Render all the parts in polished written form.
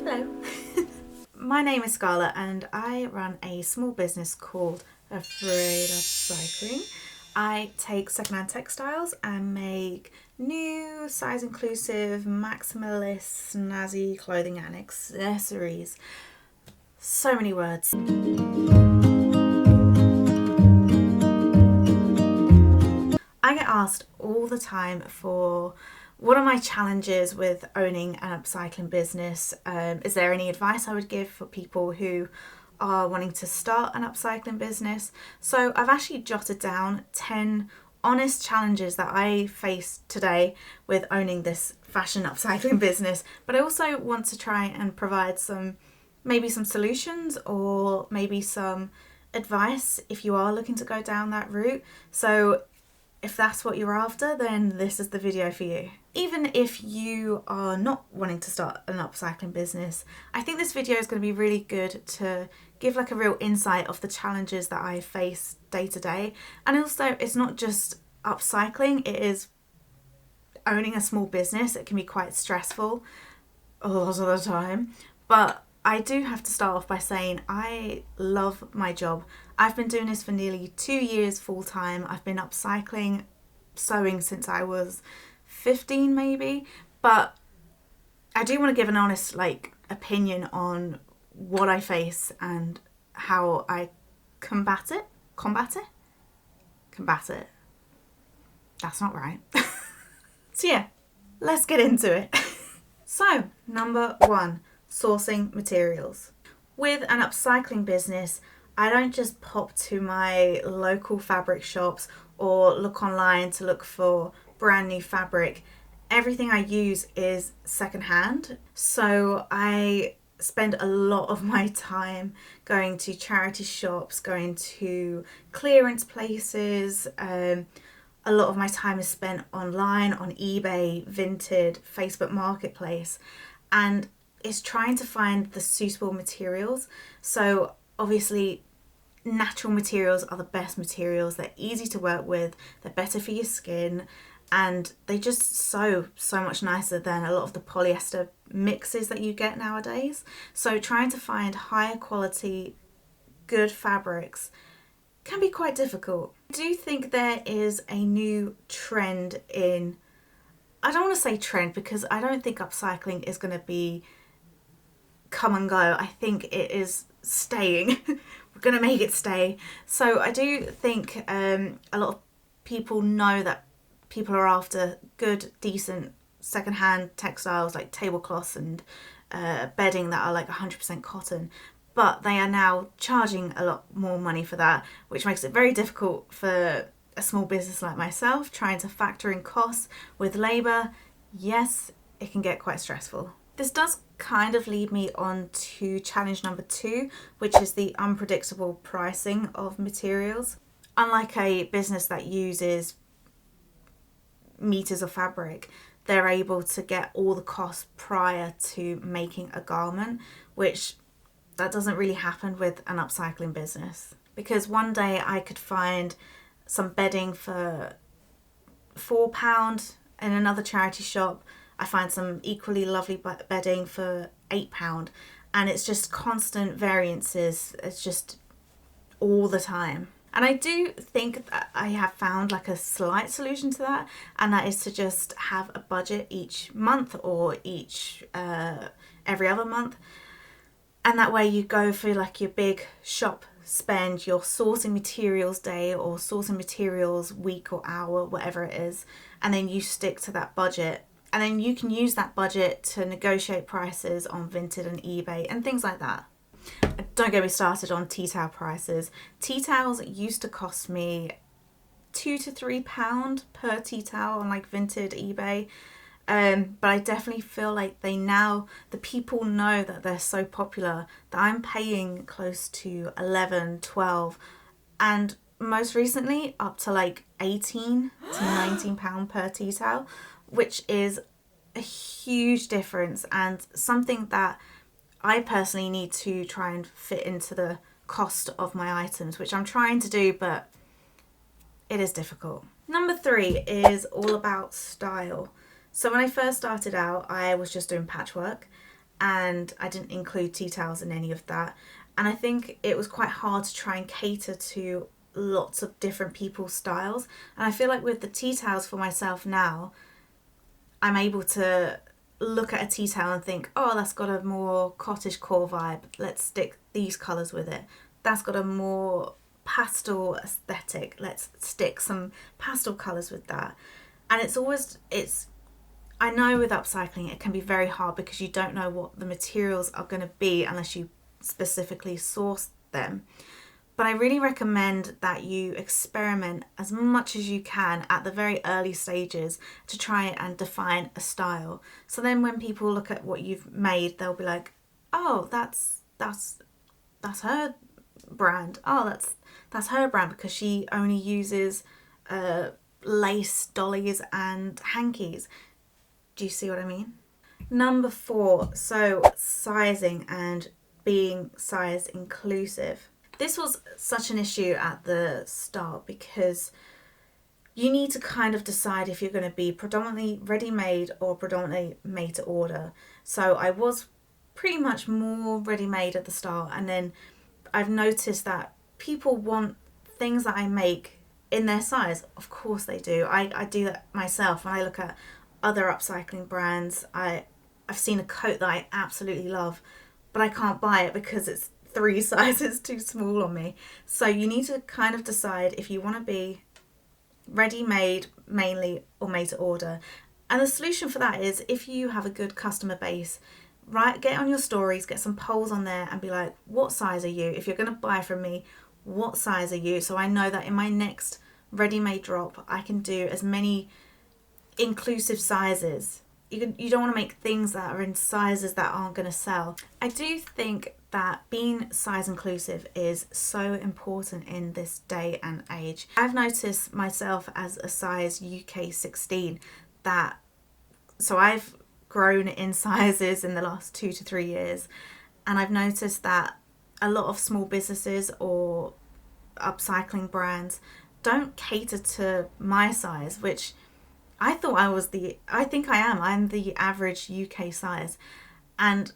Hello. My name is Scarlett and I run a small business called AFRAYED Upcycling. I take secondhand textiles and make new, size inclusive, maximalist, snazzy clothing and accessories. So many words. I get asked all the time for what are my challenges with owning an upcycling business? Is there any advice I would give for people who are wanting to start an upcycling business? So I've actually jotted down 10 honest challenges that I face today with owning this fashion upcycling business, but I also want to try and provide maybe some solutions or maybe some advice if you are looking to go down that route. So if that's what you're after, then this is the video for you. Even if you are not wanting to start an upcycling business, I think this video is going to be really good to give like a real insight of the challenges that I face day to day. And also, it's not just upcycling, it is owning a small business. It can be quite stressful a lot of the time. But I do have to start off by saying I love my job. I've been doing this for nearly 2 years full time. I've been upcycling, sewing since I was 15 maybe, but I do want to give an honest opinion on what I face and how I combat it. That's not right. So yeah, let's get into it. So, number 1, sourcing materials. With an upcycling business, I don't just pop to my local fabric shops or look online to look for brand new fabric. Everything I use is secondhand. So I spend a lot of my time going to charity shops, going to clearance places. A lot of my time is spent online on eBay, Vinted, Facebook Marketplace, and it's trying to find the suitable materials. So obviously natural materials are the best materials. They're easy to work with, they're better for your skin, and they just sew so much nicer than a lot of the polyester mixes that you get nowadays. So trying to find higher quality, good fabrics can be quite difficult. I do think there is a new trend in, I don't want to say trend because I don't think upcycling is going to be come and go. I think it is staying. We're going to make it stay. So I do think a lot of people know that people are after good, decent secondhand textiles like tablecloths and bedding that are like 100% cotton, but they are now charging a lot more money for that, which makes it very difficult for a small business like myself trying to factor in costs with labour. Yes, it can get quite stressful. This does kind of lead me on to challenge number 2, which is the unpredictable pricing of materials. Unlike a business that uses meters of fabric, they're able to get all the costs prior to making a garment, which that doesn't really happen with an upcycling business. Because one day I could find some bedding for £4 in another charity shop. I find some equally lovely bedding for £8, and it's just constant variances. It's just all the time. And I do think that I have found like a slight solution to that, and that is to just have a budget each month or every other month. And that way you go for like your big shop spend, your sourcing materials day or sourcing materials week or hour, whatever it is, and then you stick to that budget. And then you can use that budget to negotiate prices on Vinted and eBay and things like that. Don't get me started on tea towel prices. Tea towels used to cost me £2 to £3 per tea towel on like Vinted, eBay. But I definitely feel like the people know that they're so popular that I'm paying close to 11, 12, and most recently up to like 18 to £19 per tea towel, which is a huge difference and something that I personally need to try and fit into the cost of my items, which I'm trying to do, but it is difficult. Number 3 is all about style. So when I first started out, I was just doing patchwork, and I didn't include tea towels in any of that. And I think it was quite hard to try and cater to lots of different people's styles. And I feel like with the tea towels for myself now, I'm able to look at a tea towel and think, oh, that's got a more cottagecore vibe. Let's stick these colours with it. That's got a more pastel aesthetic. Let's stick some pastel colours with that. And I know with upcycling it can be very hard because you don't know what the materials are going to be unless you specifically source them. But I really recommend that you experiment as much as you can at the very early stages to try and define a style. So then when people look at what you've made, they'll be like, oh, that's her brand. Oh, that's her brand because she only uses lace, dollies and hankies. Do you see what I mean? Number 4, so sizing and being size inclusive. This was such an issue at the start because you need to kind of decide if you're going to be predominantly ready-made or predominantly made to order. So I was pretty much more ready-made at the start, and then I've noticed that people want things that I make in their size. Of course they do. I do that myself. When I look at other upcycling brands, I've seen a coat that I absolutely love, but I can't buy it because it's 3 sizes too small on me. So you need to kind of decide if you want to be ready-made mainly or made to order. And the solution for that is, if you have a good customer base, right, get on your stories, get some polls on there and be like, what size are you? If you're going to buy from me, what size are you? So I know that in my next ready-made drop I can do as many inclusive sizes. You don't want to make things that are in sizes that aren't going to sell. I do think that being size inclusive is so important in this day and age. I've noticed myself as a size UK 16 so I've grown in sizes in the last 2 to 3 years, and I've noticed that a lot of small businesses or upcycling brands don't cater to my size, which I thought I'm the average UK size, and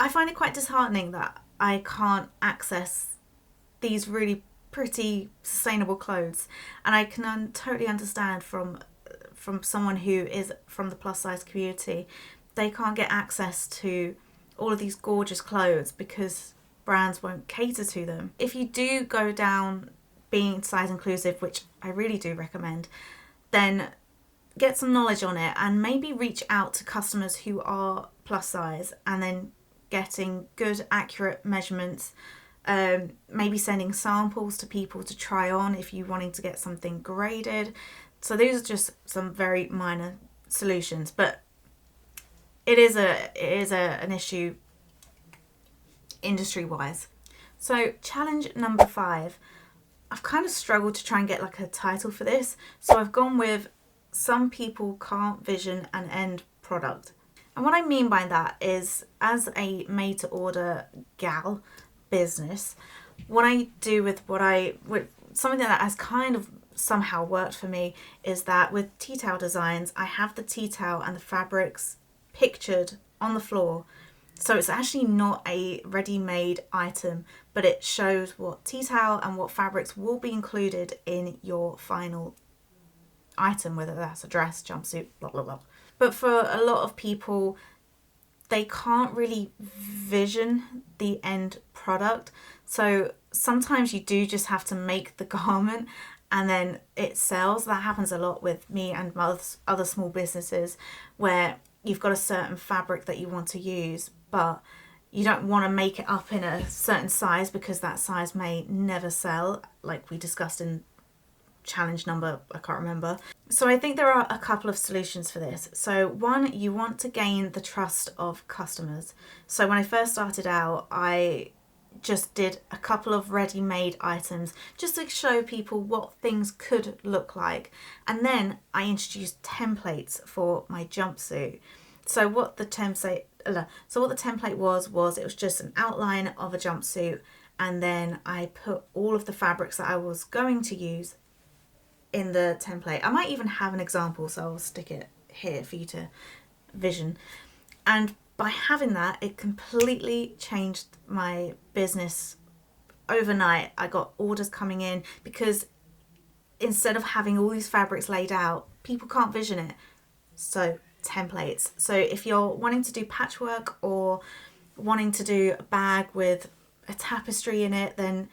I find it quite disheartening that I can't access these really pretty sustainable clothes. And I can totally understand from someone who is from the plus size community, they can't get access to all of these gorgeous clothes because brands won't cater to them. If you do go down being size inclusive, which I really do recommend, then get some knowledge on it and maybe reach out to customers who are plus size, and then getting good accurate measurements, maybe sending samples to people to try on if you're wanting to get something graded. So those are just some very minor solutions, but it is an issue industry wise. So challenge number 5, I've kind of struggled to try and get like a title for this, so I've gone with some people can't vision an end product. And what I mean by that is, as a made to order gal business, what I do with something that has kind of somehow worked for me is that with tea towel designs, I have the tea towel and the fabrics pictured on the floor. So it's actually not a ready-made item, but it shows what tea towel and what fabrics will be included in your final item, whether that's a dress, jumpsuit, blah, blah, blah. But for a lot of people, they can't really vision the end product. So sometimes you do just have to make the garment and then it sells. That happens a lot with me and other small businesses, where you've got a certain fabric that you want to use, but you don't want to make it up in a certain size because that size may never sell, like we discussed in challenge number, I can't remember. So I think there are a couple of solutions for this. So one, you want to gain the trust of customers. So when I first started out, I just did a couple of ready-made items just to show people what things could look like. And then I introduced templates for my jumpsuit. So what the template was it was just an outline of a jumpsuit, and then I put all of the fabrics that I was going to use in the template. I might even have an example, so I'll stick it here for you to vision. And by having that, it completely changed my business overnight. I got orders coming in because instead of having all these fabrics laid out, people can't vision it. So templates. So if you're wanting to do patchwork or wanting to do a bag with a tapestry in it, then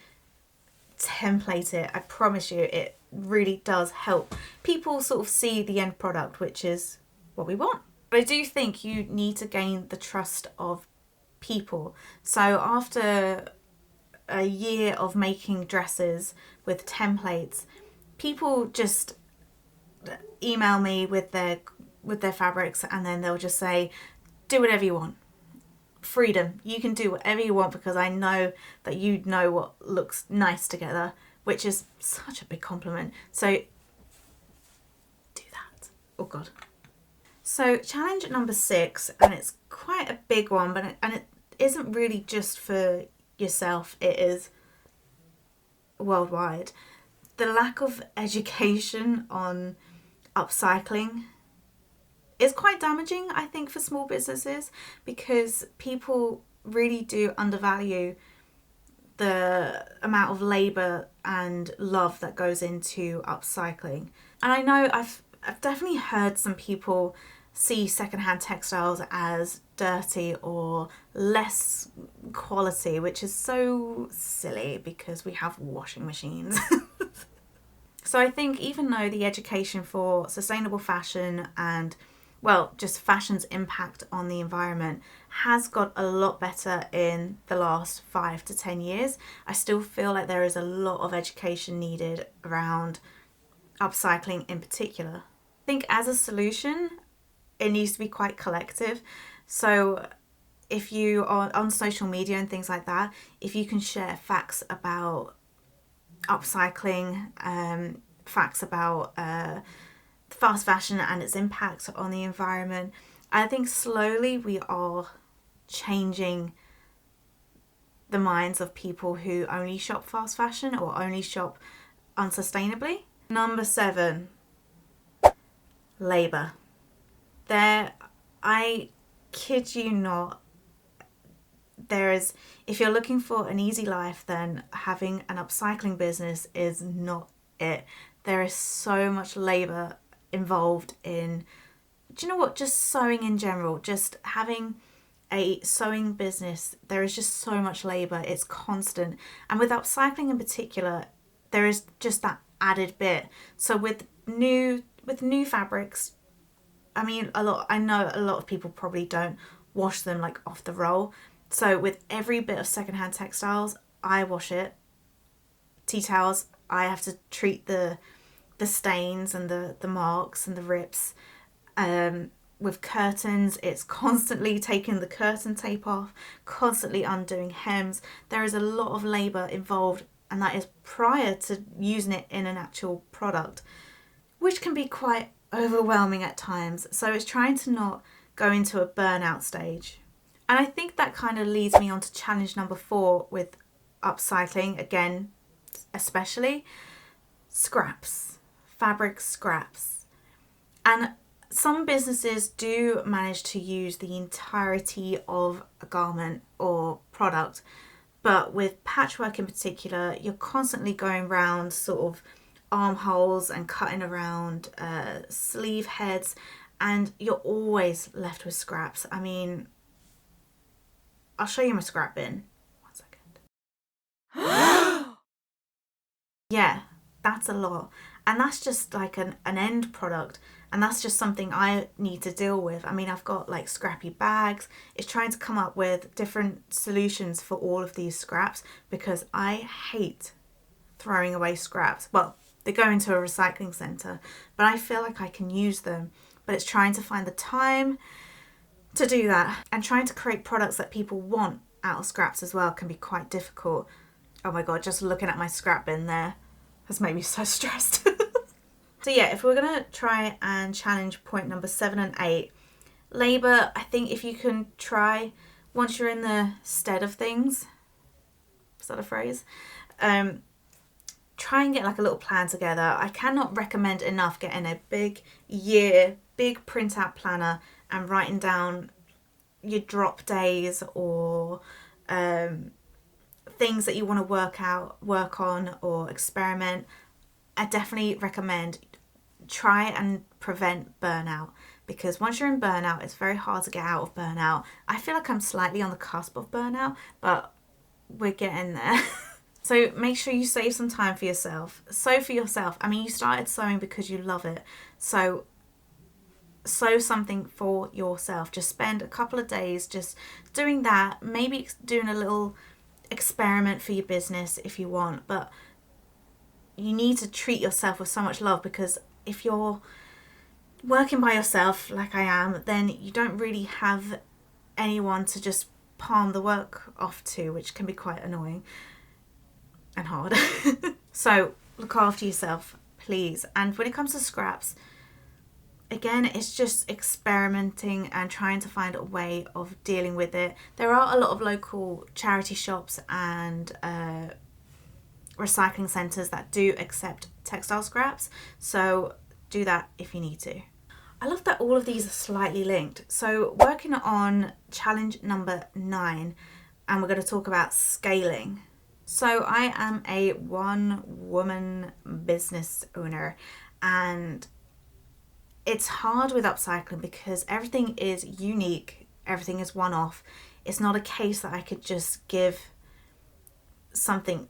template it. I promise you, it really does help people sort of see the end product, which is what we want. But I do think you need to gain the trust of people. So after a year of making dresses with templates, people just email me with their fabrics, and then they'll just say, do whatever you want. Freedom. You can do whatever you want because I know that you know what looks nice together, which is such a big compliment. So do that. Oh God. So challenge number 6, and it's quite a big one, but it isn't really just for yourself, it is worldwide. The lack of education on upcycling is quite damaging, I think, for small businesses, because people really do undervalue the amount of labour and love that goes into upcycling. And I know I've definitely heard some people see secondhand textiles as dirty or less quality, which is so silly because we have washing machines. So I think even though the education for sustainable fashion and, well, just fashion's impact on the environment has got a lot better in the last 5 to 10 years, I still feel like there is a lot of education needed around upcycling in particular. I think as a solution, it needs to be quite collective. So if you are on social media and things like that, if you can share facts about upcycling, facts about fast fashion and its impact on the environment, I think slowly we are changing the minds of people who only shop fast fashion or only shop unsustainably. Number 7, labour. I kid you not, if you're looking for an easy life, then having an upcycling business is not it. There is so much labour involved in, do you know what, just sewing in general, just having a sewing business, there is just so much labour, it's constant. And with upcycling in particular, there is just that added bit. So with new fabrics, I mean, I know a lot of people probably don't wash them like off the roll. So with every bit of secondhand textiles, I wash it. Tea towels, I have to treat the stains and the marks and the rips. With curtains, it's constantly taking the curtain tape off, constantly undoing hems. There is a lot of labour involved, and that is prior to using it in an actual product, which can be quite overwhelming at times. So it's trying to not go into a burnout stage. And I think that kind of leads me on to challenge number 4 with upcycling, again, especially scraps, fabric scraps. And some businesses do manage to use the entirety of a garment or product, but with patchwork in particular, you're constantly going around sort of armholes and cutting around sleeve heads, and you're always left with scraps. I mean, I'll show you my scrap bin. 1 second. Yeah, that's a lot. And that's just like an end product. And that's just something I need to deal with. I mean, I've got like scrappy bags. It's trying to come up with different solutions for all of these scraps, because I hate throwing away scraps. Well, they go into a recycling centre, but I feel like I can use them. But it's trying to find the time to do that, and trying to create products that people want out of scraps as well can be quite difficult. Oh my God, just looking at my scrap bin there has made me so stressed. So yeah, if we're going to try and challenge point number 7 and 8, labour, I think if you can try, once you're in the stead of things, is that a phrase? Try and get like a little plan together. I cannot recommend enough getting a big printout planner and writing down your drop days or things that you want to work on or experiment, I definitely recommend try and prevent burnout, because once you're in burnout, it's very hard to get out of burnout. I feel like I'm slightly on the cusp of burnout, but we're getting there. So make sure you save some time for yourself. Sew for yourself. I mean, you started sewing because you love it. So sew something for yourself. Just spend a couple of days just doing that. Maybe doing a little experiment for your business if you want. But you need to treat yourself with so much love, because if you're working by yourself like I am, then you don't really have anyone to just palm the work off to, which can be quite annoying and hard. So look after yourself, please. And when it comes to scraps, again, it's just experimenting and trying to find a way of dealing with it. There are a lot of local charity shops and recycling centres that do accept textile scraps, so do that if you need to. I love that all of these are slightly linked. So working on challenge number 9, and we're going to talk about scaling. So I am a one-woman business owner, and it's hard with upcycling because everything is unique, everything is one-off. It's not a case that I could just give something.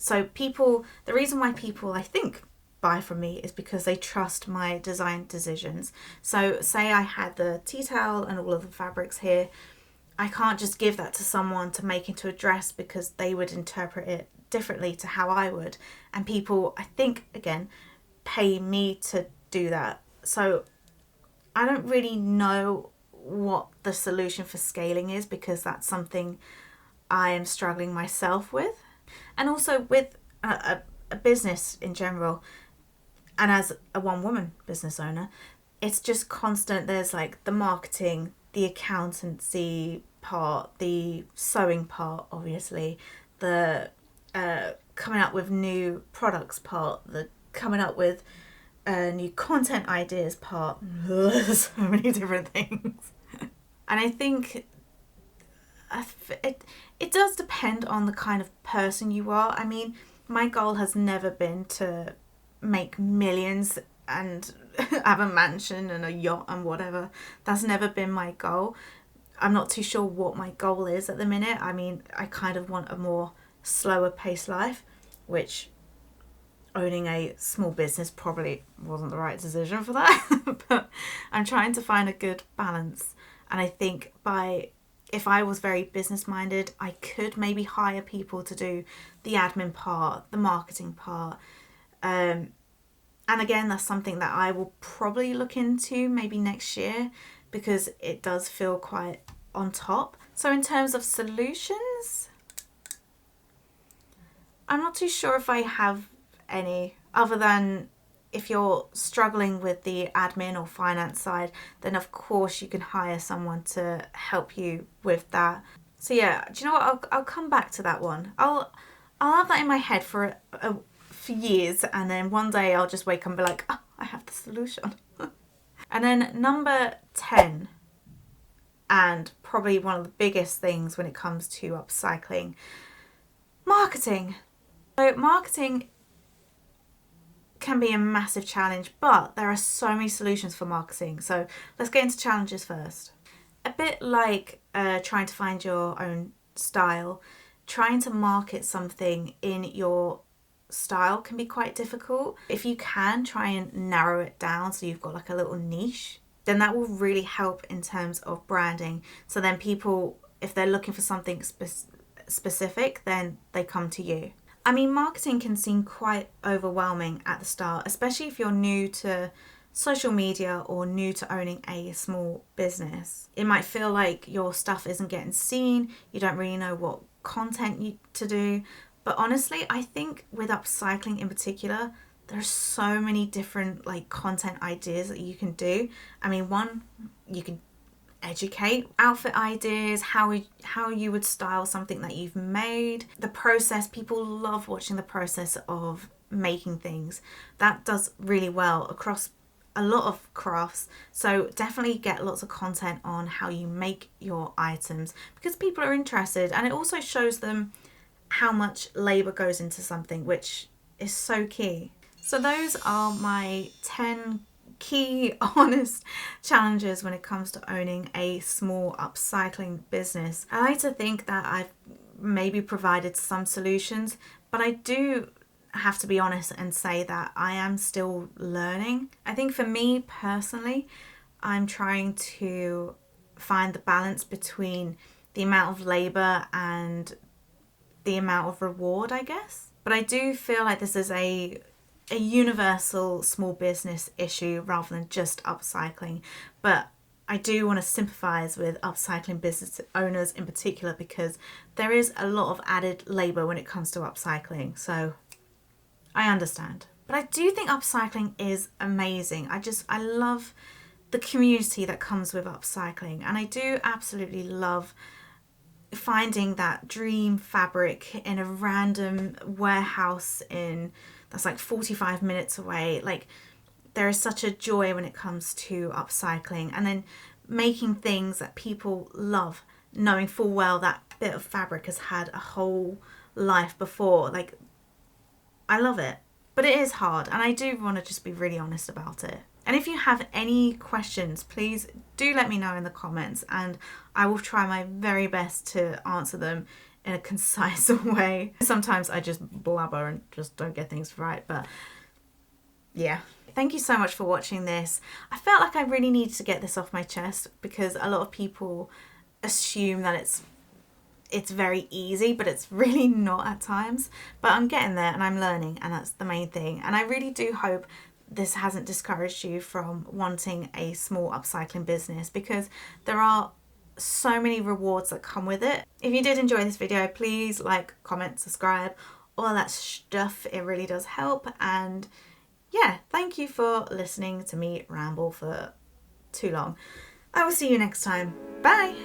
The reason why people, I think, buy from me is because they trust my design decisions. So say I had the tea towel and all of the fabrics here, I can't just give that to someone to make into a dress, because they would interpret it differently to how I would. And people, I think, again, pay me to do that. So I don't really know what the solution for scaling is, because that's something I am struggling myself with. And also with a business in general, and as a one-woman business owner, it's just constant. There's like the marketing, the accountancy part, the sewing part, obviously, the coming up with new products part, the coming up with new content ideas part. So many different things. And I think it does depend on the kind of person you are. I mean, my goal has never been to make millions and have a mansion and a yacht and whatever. That's never been my goal. I'm not too sure what my goal is at the minute. I mean, I kind of want a more slower paced life, which owning a small business probably wasn't the right decision for that. But I'm trying to find a good balance. And I think if I was very business minded, I could maybe hire people to do the admin part, the marketing part. And again, that's something that I will probably look into maybe next year, because it does feel quite on top. So in terms of solutions, I'm not too sure if I have any, other than if you're struggling with the admin or finance side, then of course you can hire someone to help you with that. So yeah, do you know what? I'll come back to that one. I'll have that in my head for years, and then one day I'll just wake up and be like, oh, I have the solution. And then number 10, and probably one of the biggest things when it comes to upcycling, marketing. So marketing can be a massive challenge, but there are so many solutions for marketing. So let's get into challenges first. A bit like trying to find your own style, trying to market something in your style can be quite difficult. If you can try and narrow it down so you've got like a little niche, then that will really help in terms of branding. So then people, if they're looking for something specific, then they come to you. I mean, marketing can seem quite overwhelming at the start, especially if you're new to social media or new to owning a small business. It might feel like your stuff isn't getting seen, you don't really know what content to do. But honestly, I think with upcycling in particular, there's so many different like content ideas that you can do. I mean, one, you can educate, outfit ideas, how you would style something that you've made, the process. People love watching the process of making things. That does really well across a lot of crafts, so definitely get lots of content on how you make your items because people are interested, and it also shows them how much labor goes into something, which is so key. So those are my 10 key honest challenges when it comes to owning a small upcycling business. I like to think that I've maybe provided some solutions, but I do have to be honest and say that I am still learning. I think for me personally, I'm trying to find the balance between the amount of labor and the amount of reward, I guess. But I do feel like this is a universal small business issue rather than just upcycling. But I do want to sympathise with upcycling business owners in particular because there is a lot of added labour when it comes to upcycling. So I understand. But I do think upcycling is amazing. I love the community that comes with upcycling, and I do absolutely love finding that dream fabric in a random warehouse that's like 45 minutes away. Like, there is such a joy when it comes to upcycling, and then making things that people love, knowing full well that bit of fabric has had a whole life before. Like, I love it, but it is hard, and I do want to just be really honest about it. And if you have any questions, please do let me know in the comments, and I will try my very best to answer them in a concise way. Sometimes I just blabber and just don't get things right, but yeah. Thank you so much for watching this. I felt like I really needed to get this off my chest because a lot of people assume that it's very easy, but it's really not at times. But I'm getting there and I'm learning, and that's the main thing. And I really do hope this hasn't discouraged you from wanting a small upcycling business, because there are so many rewards that come with it. If you did enjoy this video, please like, comment, subscribe, all that stuff. It really does help. And yeah, thank you for listening to me ramble for too long. I will see you next time. Bye.